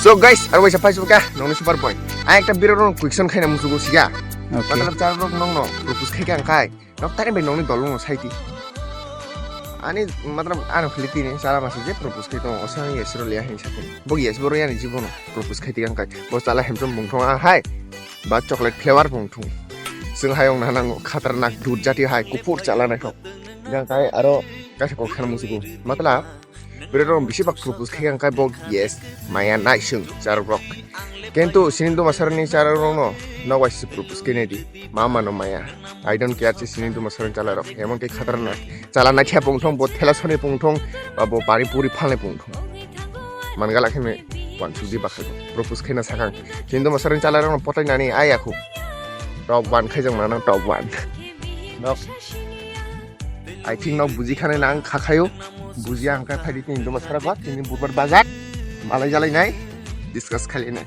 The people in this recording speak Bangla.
So guys, আর ওইসব পাইছো কা নং সুপার পয়েন্ট আই একটা বিররন কুইকশন খাইনা মুসুগো সিগা मतलब चार रोग नong no propose khai kan khai nok tani be nong ni dolong saiti ani मतलब ano khiliti ni sara masu je propose khai to osani yesro liya hin sakhe bo yes boro yani jibono propose khai ti kan khai bo sala hemjom bungthong a hai ba chocolate flavor bungthong sing hayong na nang khatarnak dud jati hai kupur chala na khok jang kai aro kasi ko khana musugo मतलब বিররন বেশি বাক propose khai kan khai bo yes maya nai sing চার rock কিন্তু সিনিন্দু মাসারনি চারা রনো নওয়াইস প্রপোজ কেনেডি মামা নো মায়া আই ডোন্ট কেয়ার চি সিনিন্দু মাসারনি চালা রক এমন কে খাতারনাক চালা না খিয়া পংথং বো থেলা সনে পংথং বো পারি পুরি ফালে পংথং মানগালা খেমে ওয়ান সুজি বাখাই প্রপোজ খেনা সাকাং সিনিন্দু মাসারনি চালা রনো পটাই নানি আই আখু টপ 1 খাইজং মানা top 1 knock I think knock বুজি খানে নাং খাখায়ো বুজি আংকা ফাইদি সিনিন্দু মাসারা গত সিনিন্দু বুরবার বাজার মালাই জালাই নাই ডিসকাস খালি নাই